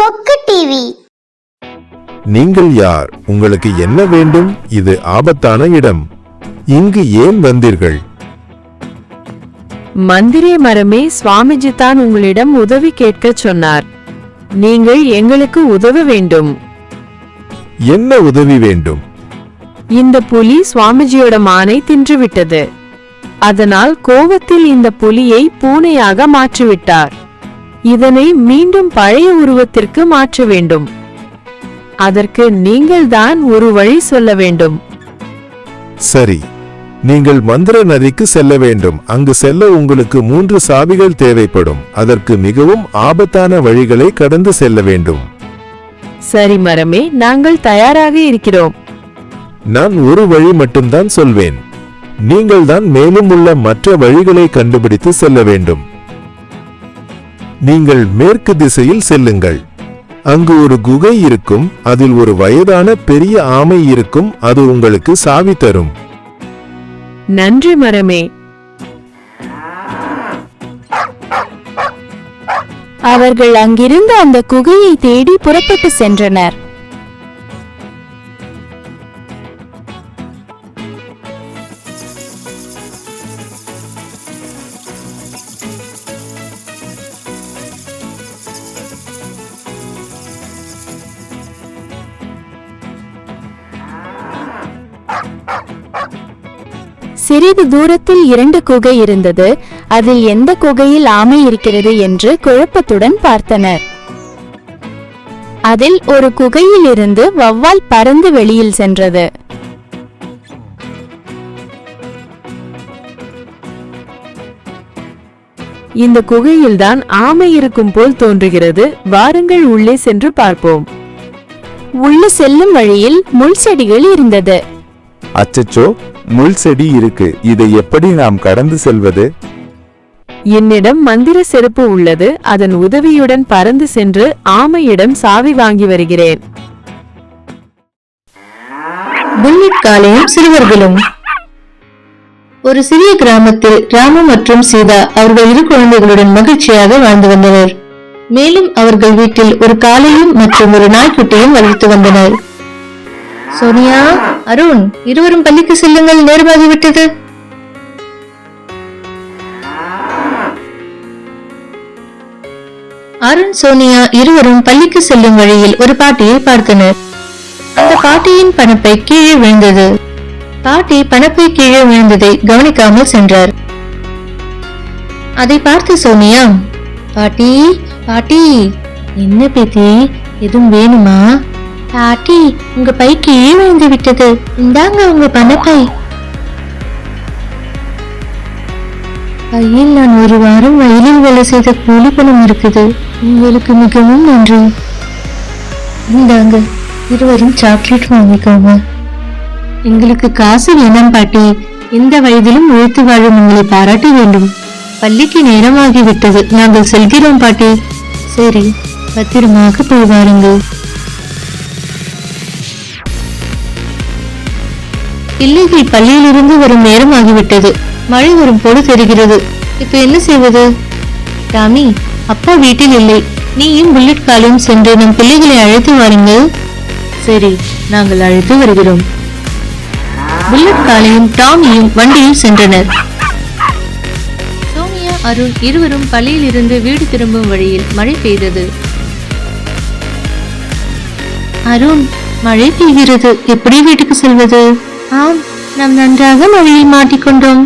கொக்கு டிவி. நீங்கள் யார்? உங்களுக்கு என்ன வேண்டும்? இது ஆபத்தான இடம். இங்கு ஏன் வந்தீர்கள்? மந்திரே மரமே, சுவாமிஜி தான் உங்களிடம் உதவி கேட்க சொன்னார். நீங்கள் எங்களுக்கு உதவ வேண்டும். என்ன உதவி வேண்டும்? இந்த புலி சுவாமிஜியோட மானை தின்றுவிட்டது. அதனால் கோபத்தில் இந்த புலியை பூனையாக மாற்றிவிட்டார். இதனை மீண்டும் பழைய உருவத்திற்கு மாற்ற வேண்டும். அதற்கு நீங்கள் தான் ஒரு வழி சொல்ல வேண்டும். சரி, நீங்கள் மந்திர நதிக்கு செல்ல வேண்டும். அங்கு செல்ல உங்களுக்கு 3 சாவிகள் தேவைப்படும். அதற்கு மிகவும் ஆபத்தான வழிகளை கடந்து செல்ல வேண்டும். சரி மரமே, நாங்கள் தயாராக இருக்கிறோம். நான் ஒரு வழி மட்டும்தான் சொல்வேன். நீங்கள் தான் மேலும் உள்ள மற்ற வழிகளை கண்டுபிடித்து செல்ல வேண்டும். நீங்கள் மேற்கு திசையில் செல்லுங்கள். அங்கு ஒரு குகை இருக்கும். அதில் ஒரு வயதான பெரிய ஆமை இருக்கும். அது உங்களுக்கு சாவி தரும். நன்றி மரமே. அவர்கள் அங்கிருந்து அந்த குகையை தேடி புறப்பட்டு சென்றனர். சிறிது தூரத்தில் 2 குகை இருந்தது. அதில் எந்த குகையில் ஆமை இருக்கிறது என்று குழப்பத்துடன் பார்த்தனர். அதில் ஒரு குகையில் இருந்து வௌவால் பறந்து வெளியில் சென்றது. இந்த குகையில்தான் ஆமை இருக்கும் போல் தோன்றுகிறது. வாருங்கள் உள்ளே சென்று பார்ப்போம். உள்ள செல்லும் வழியில் முள் செடிகள் இருந்தது. அச்சச்சோ, முள் செடி இருக்கு. இதை எப்படி நாம் கடந்து செல்வது? என்னிடம் மந்திர செருப்பு உள்ளது. அதன் உதவியுடன் பறந்து சென்று ஆமையிடம் சாவி வாங்கி வருகிறேன். புல்லட் காளையும் சிறுவர்களும். ஒரு சிறிய கிராமத்தில் ராமு மற்றும் சீதா அவர்கள் 2 குழந்தைகளுடன் மகிழ்ச்சியாக வாழ்ந்து வந்தனர். மேலும் அவர்கள் வீட்டில் ஒரு காளையும் மற்றும் ஒரு நாய்க்குட்டியும் வளர்த்து வந்தனர். சோனியா, அருண், இருவரும் பள்ளிக்கு செல்லுங்கள், நேரமாகிவிட்டது. அருண், சோனியா இருவரும் பள்ளிக்கு செல்லும் வழியில் ஒரு பாட்டியை பார்த்தனர். அந்த பாட்டியின் பணப்பை கீழே விழுந்தது. பாட்டி பணப்பை கீழே விழுந்ததை கவனிக்காமல் சென்றார். அதை பார்த்து சோனியா, பாட்டி பாட்டி, என்ன பேத்தி, எதுவும் வேணுமா? பாட்டி, உங்க பை கீழே விழுந்து விட்டது, இந்தாங்க உங்க பணப்பை. பையில் நான் 1 வாரம் வயலில் வேலை செய்த கூலி பணம் இருக்குது. உங்களுக்கு மிகவும் நன்றி. இந்தாங்க, இருவரும் சாக்லேட் வாங்கிக்கோங்க. எங்களுக்கு காசு வேணாம் பாட்டி. இந்த வயதிலும் உழைத்து வாழும் உங்களை பாராட்ட வேண்டும். பள்ளிக்கு நேரமாகிவிட்டது, நாங்கள் செல்கிறோம் பாட்டி. சரி, பத்திரமாக போய் வாருங்கள். பிள்ளைகள் பள்ளியிலிருந்து வரும் நேரம் ஆகிவிட்டது. மழை வரும் போது தெரிகிறது. இப்ப என்ன செய்வது? டாமி, அப்பா வீட்டில் இல்லை. நீயும் புல்லட் காளையும் சென்று நம் பிள்ளைகளை அழைத்து வாருங்கள். சரி, நாங்கள் அழைத்து வருகிறோம். புல்லட் காளையும் டாமியும் வண்டியில் சென்றனர். சோனியா, அருண் இருவரும் பள்ளியில் இருந்து வீடு திரும்பும் வழியில் மழை பெய்தது. அருண், மழை பெய்கிறது, எப்படி வீட்டுக்கு செல்வது? ஆம், நாம் நன்றாக மழையில் மாட்டிக்கொண்டோம்.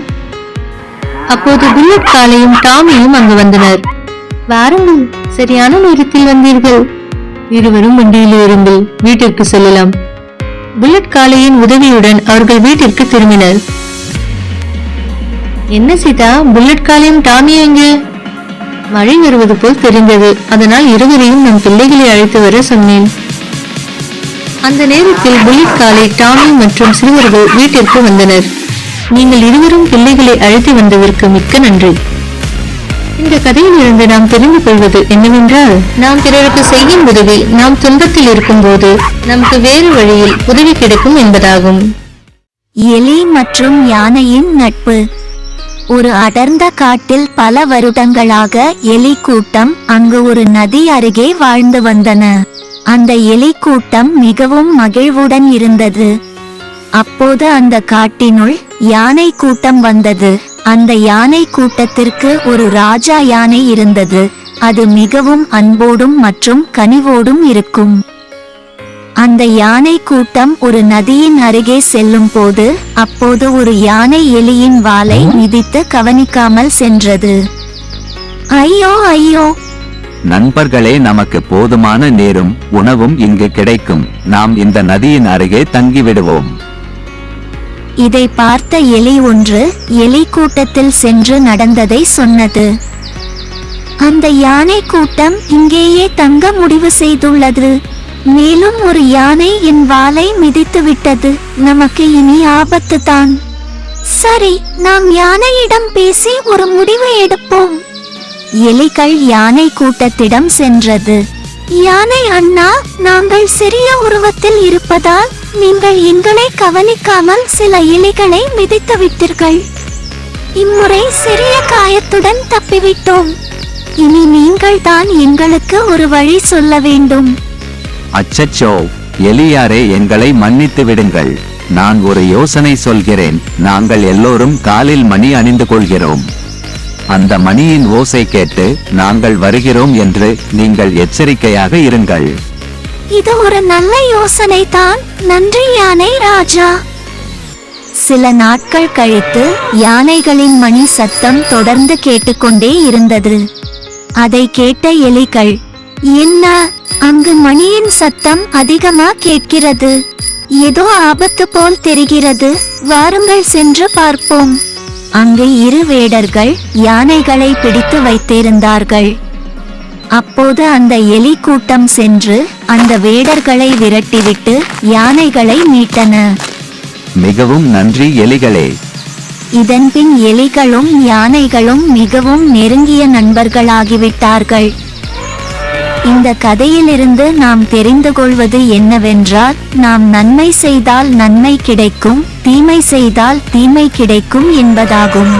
அப்போது புல்லட் காளையும் டாமியும் அங்கு வந்தனர். வாருங்கள், சரியான நேரத்தில் வந்தீர்கள். இருவரும் வண்டியில் ஏறுங்கள், வீட்டிற்கு செல்லலாம். புல்லட் காளையின் உதவியுடன் அவர்கள் வீட்டிற்கு திரும்பினர். என்ன சீதா, புல்லட் காளையும் டாமியும் எங்கே? மழை வருவது போல் தெரிந்தது. அதனால் இருவரையும் நம் பிள்ளைகளை அழைத்து வர சொன்னேன். அந்த நேரத்தில் புல்லட் காளை, டாமி மற்றும் சிறுவர்கள் வீட்டிற்கு வந்தனர். நீங்கள் இருவரும் பிள்ளைகளை அழைத்து வந்ததற்கு மிக்க நன்றி. இந்த கதையில் இருந்து நாம் தெரிந்து கொள்வது என்னவென்றால், நாம் பிறருக்கு செய்யும் உதவி நாம் துன்பத்தில் இருக்கும் போது நமக்கு வேறு வழியில் உதவி கிடைக்கும் என்பதாகும். எலி மற்றும் யானையின் நட்பு. ஒரு அடர்ந்த காட்டில் பல வருடங்களாக எலி கூட்டம் அங்கு ஒரு நதி அருகே வாழ்ந்து வந்தன. அந்த எலி கூட்டம் மிகவும் மகிழ்வுடன் இருந்தது. அப்போது அந்த காட்டினுள் யானை கூட்டம் வந்தது. அந்த யானை கூட்டத்திற்கு ஒரு ராஜா யானை இருந்தது. அது மிகவும் அன்போடும் மற்றும் கனிவோடும் இருக்கும். அந்த யானை கூட்டம் ஒரு நதியின் அருகே செல்லும் போது அப்போது ஒரு யானை எலியின் வாலை மிதித்து கவனிக்காமல் சென்றது. ஐயோ ஐயோ! நண்பர்களே, நமக்கு போதுமான நீரும் உணவும் இங்கு கிடைக்கும். நாம் இந்த நதியின் அருகே தங்கிவிடுவோம். இதை பார்த்த எலி ஒன்று எலி கூட்டத்தில் சென்று நடந்ததை சொன்னது. அந்த யானை கூட்டம் இங்கேயே தங்க முடிவு செய்துள்ளது. மேலும் ஒரு யானை என் வாலை மிதித்து விட்டது. நமக்கு இனி ஆபத்து தான். சரி, நாம் யானையிடம் பேசி ஒரு முடிவு எடுப்போம். எலிகள் யானை கூட்டத்திடம் சென்றது. யானை அண்ணா, நாங்கள் சிறிய உருவத்தில் இருப்பதால் நீங்கள் எங்களை கவனிக்காமல் சில எலிகளை மிதித்து விட்டீர்கள். இம்முறை சிறிய காயத்துடன் தப்பிவிட்டோம். இனி நீங்கள் தான் எங்களுக்கு ஒரு வழி சொல்ல வேண்டும். அச்சச்சோ, எலியாரே, எங்களை மன்னித்து விடுங்கள். நான் ஒரு யோசனை சொல்கிறேன். நாங்கள் எல்லோரும் காலில் மணி அணிந்து கொள்கிறோம். அந்த மணியின் ஓசை கேட்டு நாங்கள் வருகிறோம் என்று நீங்கள் எச்சரிக்கையாக இருங்கள். இது ஒரு நல்ல யோசனை தான். நன்றி யானை ராஜா. சில நாட்கள் கழித்து யானைகளின் மணி சத்தம் தொடர்ந்து கேட்டுக்கொண்டே இருந்தது. அதை கேட்ட எலிகள், என்ன, அங்கு மணியின் சத்தம் அதிகமா கேட்கிறது. ஏதோ ஆபத்து போல் தெரிகிறது. வாருங்கள் சென்று பார்ப்போம். அங்கு இரு வேடர்கள் யானைகளை பிடித்து வைத்திருந்தார்கள். அப்போது அந்த எலி கூட்டம் சென்று அந்த வேடர்களை விரட்டிவிட்டு யானைகளை மீட்டன. மிகவும் நன்றி எலிகளே. இதன்பின் எலிகளும் யானைகளும் மிகவும் நெருங்கிய நண்பர்களாகிவிட்டார்கள். இந்த கதையிலிருந்து நாம் தெரிந்து கொள்வது என்னவென்றால், நாம் நன்மை செய்தால் நன்மை கிடைக்கும், தீமை செய்தால் தீமை கிடைக்கும் என்பதாகும்.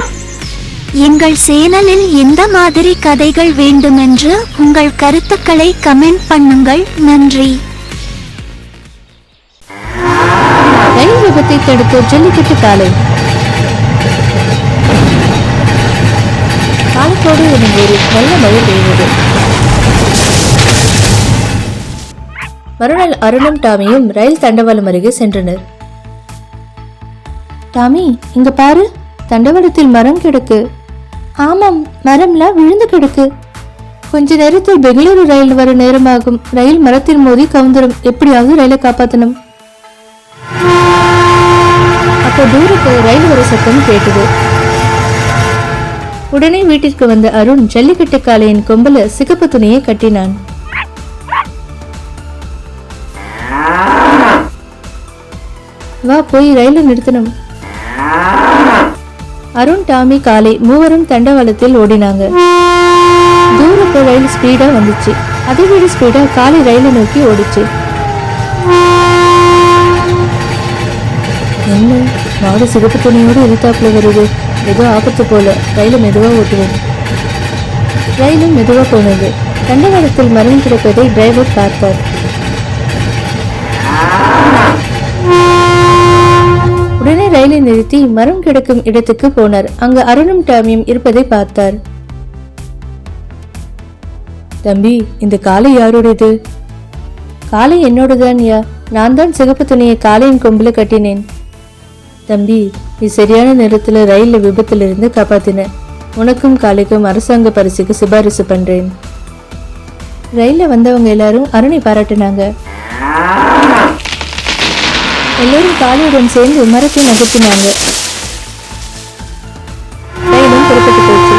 எங்கள் சேனலில் எந்த மாதிரி கதைகள் வேண்டுமென்று உங்கள் கருத்துக்களை கமெண்ட் பண்ணுங்கள். நன்றி. ரயில் விபத்தை தடுக்க ஜல்லிக்கட்டு காலை. காலத்தோடு எனும் ஒரு நல்ல மழை பெய்வது. மறுநாள் அருணும் டாமியும் ரயில் தண்டவாளம் அருகே சென்றனர். டாமி, இங்க பாரு, தண்டவாளத்தில் மரம் கிடக்கு. ஆமாம், மரம்லாம் விழுந்து கிடக்கு. கொஞ்ச நேரத்தில் பெங்களூரு ரயில் வர நேரமாகும். ரயில் மரத்தில் மோதி கவுந்தரும். எப்படியாவது ரயிலை காப்பாற்றணும். அப்போ தூரத்து ரயில் வர சத்தம் கேட்டது. உடனே வீட்டிற்கு வந்த அருண் ஜல்லிக்கட்டு காளையின் கொம்பல சிகப்பு துணியை கட்டினான். வா, போய் ரயில நிறுத்தணும். அருண், டாமி, காளை மூவரும் தண்டவாளத்தில் ஓடினாங்க. தூரத்து ரயில் ஸ்பீடா வந்துச்சு. அதை விட ஸ்பீடா காளை ரயிலை நோக்கி ஓடிச்சு. என்ன, மாடு சிகப்பு துணியோடு இருத்தாப்புல வருது. ஏதோ ஆபத்து போல. ரயிலை மெதுவா ஓட்டுவேன். ரயிலும் மெதுவா போனது. தண்டவாளத்தில் மரம் கிடப்பதை டிரைவர் பார்த்தார். உடனே ரயிலை நிறுத்தி மரம் கிடக்கும் இடத்துக்கு போனார். அங்கு அருணும் டாமியும் இருப்பதை பார்த்தார். தம்பி, இந்த காளை யாருடையது? காளை என்னோடதான் யா. நான் தான் சிகப்பு துணியை காளையின் கொம்புல கட்டினேன். தம்பி, நீ சரியான நேரத்துல ரயில்ல விபத்திலிருந்து காப்பாத்தின. உனக்கும் காளைக்கும் அரசாங்க பரிசுக்கு சிபாரிசு பண்றேன். ரயில்ல வந்தவங்க எல்லாரும் அருணை பாராட்டினாங்க. எல்லோரும் காளையுடன் சேர்ந்து மரத்தை நகர்த்தினாங்க. ரயிலும் புறப்பட்டு போச்சு.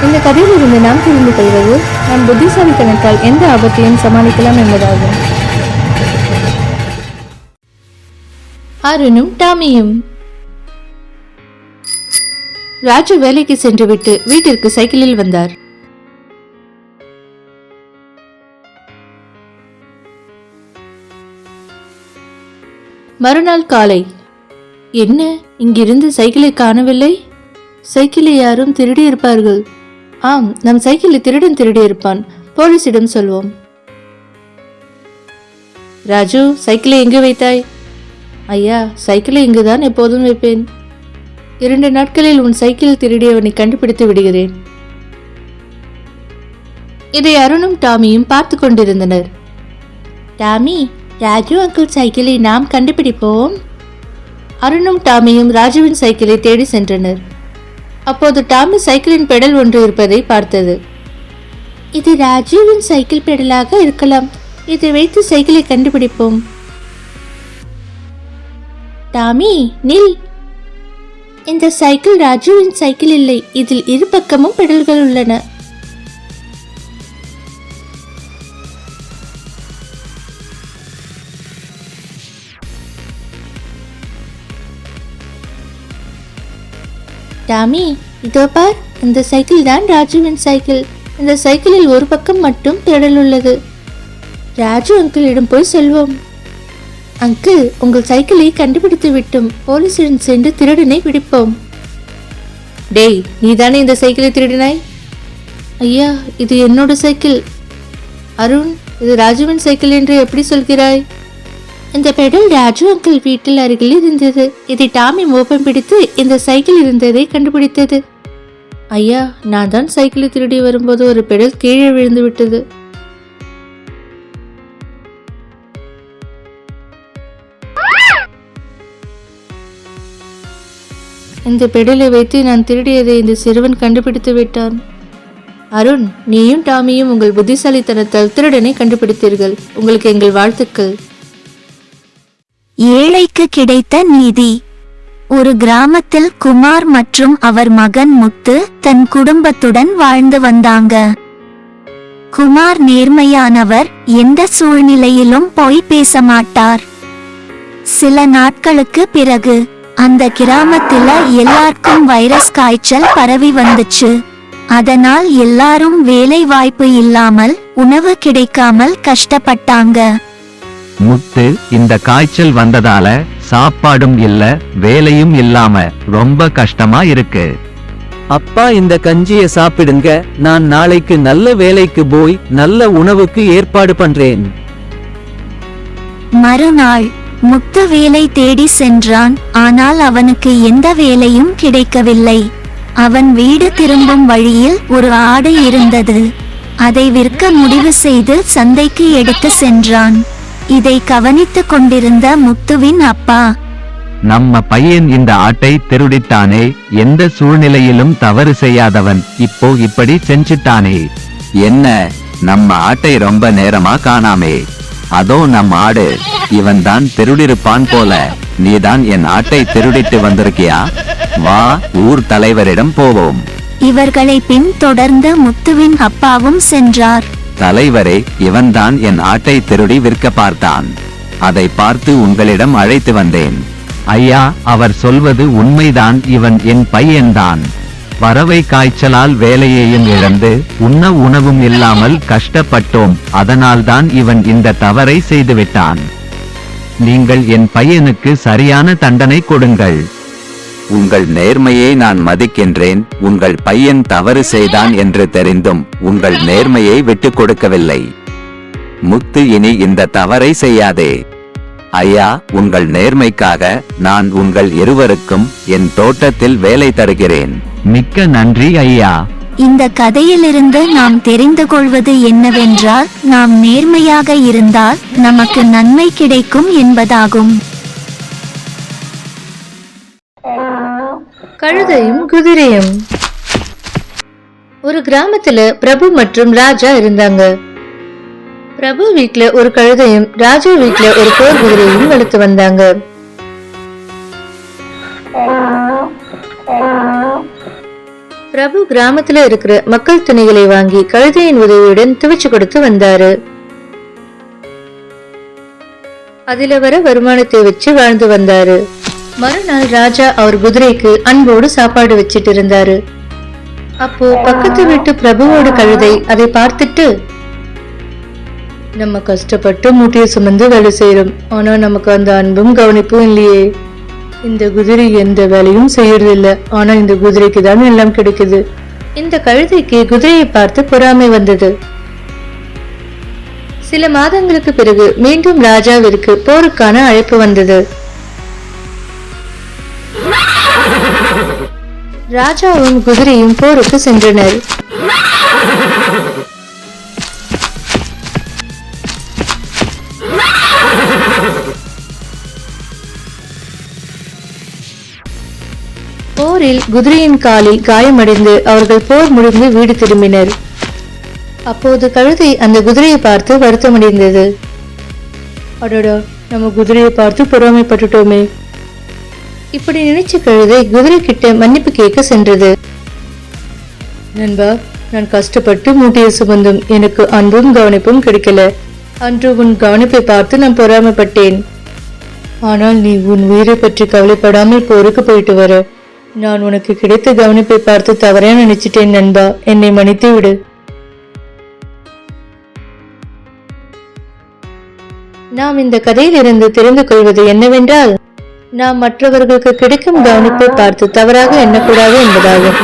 இந்த கதையில் இருந்து நாம் தெரிந்து கொள்வது, நாம் புத்திசாலித்தனத்தால் எந்த ஆபத்தையும் சமாளிக்கலாம் என்பதாகும். அருணும் டாமியும். ராஜு வேலைக்கு சென்றுவிட்டு வீட்டிற்கு சைக்கிளில் வந்தார். மறுநாள் காலை. என்ன, இங்கிருந்து சைக்கிளை காணவில்லை? சைக்கிளை யாரும் திருடி இருப்பார்கள். ஆம், நம் சைக்கிளை திருடன் திருடி இருப்பான். போலீசிடம் சொல்வோம். ராஜு, சைக்கிளை எங்கு வைத்தாய்? ஐயா, சைக்கிளை இங்குதான் எப்போதும் வைப்பேன். 2 நாட்களில் உன் சைக்கிள் திருடியவனை கண்டுபிடித்து விடுகிறேன். இதை அருணும் டாமியும் பார்த்து கொண்டிருந்தனர். டாமி, ராஜு அங்கிள் சைக்கிளை நாம் கண்டுபிடிப்போம். அருணும் டாமியும் ராஜுவின் சைக்கிளை தேடி சென்றனர். அப்போது டாமி சைக்கிளின் பெடல் ஒன்று இருப்பதை பார்த்தது. இது ராஜுவின் சைக்கிள் பெடலாக இருக்கலாம். இதை வைத்து சைக்கிளை கண்டுபிடிப்போம். டாமி, நில். இந்த சைக்கிள் ராஜுவின் சைக்கிள் இல்லை. இதில் இரு பக்கமும் பெடல்கள் உள்ளன. டாமி, இதோ பார், இந்த சைக்கிள் தான் ராஜுவின் சைக்கிள். இந்த சைக்கிளில் ஒரு பக்கம் மட்டும் பெடல் உள்ளது. ராஜு அங்கிளிடம் போய் சொல்வோம். அங்கிள், உங்கள் சைக்கிளை கண்டுபிடித்து விட்டோம். போலீசிடம் சென்று திருடனை பிடிப்போம். டேய், நீதானே இந்த சைக்கிளை திருடினாய்? ஐயா, இது என்னோட சைக்கிள். அருண், இது ராஜுவின் சைக்கிள் என்று எப்படி சொல்கிறாய்? இந்த பெடல் ராஜு அங்கிள் வீட்டில் அருகில் இருந்தது. இதை டாமி மோப்பம் பிடித்து இந்த சைக்கிள் இருந்ததை கண்டுபிடித்தது. ஐயா, நான் தான் சைக்கிளை திருடி வரும்போது ஒரு பெடல் கீழே விழுந்து விட்டது. இந்த பெடலை வைத்து நான் திருடியதை இந்த சிறுவன் கண்டுபிடித்து விட்டான். அருண், நீயும் டாமியும் உங்கள் புத்திசாலித்தனத்தால் திருடனை கண்டுபிடித்தீர்கள். உங்களுக்கு எங்கள் வாழ்த்துக்கள். ஏழைக்கு கிடைத்த நீதி. ஒரு கிராமத்தில் குமார் மற்றும் அவர் மகன் முத்து தன் குடும்பத்துடன் வாழ்ந்து வந்தாங்க. குமார் நேர்மையானவர், எந்த சூழ்நிலையிலும் பொய் பேச மாட்டார். சில நாட்களுக்கு பிறகு அந்த கிராமத்துல எல்லாருக்கும் வைரஸ் காய்ச்சல் பரவி வந்துச்சு. அதனால் எல்லாரும் வேலை வாய்ப்பு இல்லாமல் உணவு கிடைக்காமல் கஷ்டப்பட்டாங்க. முத்து, இந்த காய்ச்சல் வந்ததால சாப்பாடும் இல்ல, வேலையும் இல்லாம ரொம்ப கஷ்டமா இருக்கு. அப்பா, இந்த கஞ்சிய சாப்பிடுங்க. நான் நாளைக்கு நல்ல வேலைக்கு போய் நல்ல உணவுக்கு ஏற்பாடு பண்றேன். மறுநாள் முத்து வேலை தேடி சென்றான். ஆனால் அவனுக்கு எந்த வேலையும் கிடைக்கவில்லை. அவன் வீடு திரும்பும் வழியில் ஒரு ஆடு இருந்தது. அதை விற்க முடிவு செய்து சந்தைக்கு எடுத்து சென்றான். இதை கவனித்துக் கொண்டிருந்த முத்துவின் அப்பா, நம்ம பையன் இந்த ஆட்டை திருடிட்டானே, எந்த சூழ்நிலையிலும் தவறு செய்யாதவன், இப்போ இப்படி செஞ்சுட்டானே. என்ன, நம்ம ஆட்டை ரொம்ப நேரமா காணாமே. அதோ நம் ஆடு. இவன் தான் திருடிருப்பான் போல. நீதான் என் ஆட்டை திருடிட்டு வந்திருக்கியா? வா, ஊர் தலைவரிடம் போவோம். இவர்களை பின் தொடர்ந்து முத்துவின் அப்பாவும் சென்றார். தலைவரே, இவன்தான் என் ஆட்டை திருடி விற்க பார்த்தான். அதை பார்த்து உங்களிடம் அழைத்து வந்தேன். ஐயா, அவர் சொல்வது உண்மைதான். இவன் என் பையன்தான். பறவை காய்ச்சலால் வேலையையும் இழந்து உண்ண உணவும் இல்லாமல் கஷ்டப்பட்டோம். அதனால்தான் இவன் இந்த தவறை செய்துவிட்டான். நீங்கள் என் பையனுக்கு சரியான தண்டனை கொடுங்கள். உங்கள் நேர்மையை நான் மதிக்கின்றேன். உங்கள் பையன் தவறு செய்தான் என்று தெரிந்தும் உங்கள் நேர்மையை விட்டு கொடுக்கவில்லை. முத்து, இனி இந்த தவறை செய்யாதே. ஐயா, உங்கள் நேர்மைக்காக நான் உங்கள் இருவருக்கும் என் தோட்டத்தில் வேலை தருகிறேன். மிக்க நன்றி ஐயா. இந்த கதையிலிருந்து நாம் தெரிந்து கொள்வது என்னவென்றால், நாம் நேர்மையாக இருந்தால் நமக்கு நன்மை கிடைக்கும் என்பதாகும். கழுதையும் குதிரையும். ஒரு கிராமத்துல பிரபு மற்றும் ராஜா இருந்தாங்க. பிரபு வீட்ல ஒரு கழுதையும் ராஜா வீட்ல ஒரு போர் குதிரையும் வளர்த்து வந்தாங்க. பிரபு கிராமத்துல இருக்கிற மக்கள் துணிகளை வாங்கி கழுதையின் உதவியுடன் துவைச்சு கொடுத்து வந்தாரு. அதுல வர வருமானத்தை வச்சு வாழ்ந்து வந்தாரு. மறுநாள் ராஜா அவர் குதிரைக்கு அன்போடு சாப்பாடு வச்சிட்டு இருந்தாரு. அப்போ பக்கத்து வீட்டு பிரபுவோட கழுதை அதை பார்த்துட்டு, நம்ம கஷ்டப்பட்டு மூட்டையை சுமந்து வேலை செய்யறோம், ஆனா நமக்கு அந்த அன்பும் கவனிப்பும் இல்லையே. இந்த குதிரை எந்த வேலையும் செய்யறதில்ல, ஆனா இந்த குதிரைக்கு தான் எல்லாம் கிடைக்குது. இந்த கழுதைக்கு குதிரையை பார்த்து பொறாமை வந்தது. சில மாதங்களுக்கு பிறகு மீண்டும் ராஜாவிற்கு போருக்கான அழைப்பு வந்தது. ராஜாவும் குதிரையும் போருக்கு சென்றனர். போரில் குதிரையின் காலில் காயமடைந்து அவர்கள் போர் முடிந்து வீடு திரும்பினர். அப்போது கழுதை அந்த குதிரையை பார்த்து வருத்தமடைந்தது. அடடா, நம்ம குதிரையை பார்த்து பொறாமைப்பட்டுட்டோமே. இப்படி நினைச்ச கழுதை குதிரை கிட்ட மன்னிப்பு கேட்க சென்றது. நண்பா, நான் கஷ்டப்பட்டு மூட்டையை சுமந்தும் எனக்கு அன்பும் கவனிப்பும் கிடைக்கல. அன்று உன் கவனிப்பை பார்த்து நான் பொறாமைப்பட்டேன். ஆனால் நீ உன் உயிரை பற்றி கவலைப்படாமல் போருக்கு போயிட்டு வர நான் உனக்கு கிடைத்த கவனிப்பை பார்த்து தவறா நினைச்சிட்டேன். நண்பா, என்னை மன்னித்து விடு. நாம் இந்த கதையிலிருந்து தெரிந்து கொள்வது என்னவென்றால், நாம் மற்றவர்களுக்கு கிடைக்கும் கவனிப்பை பார்த்து தவறாக எண்ணக்கூடாது என்பதாகும்.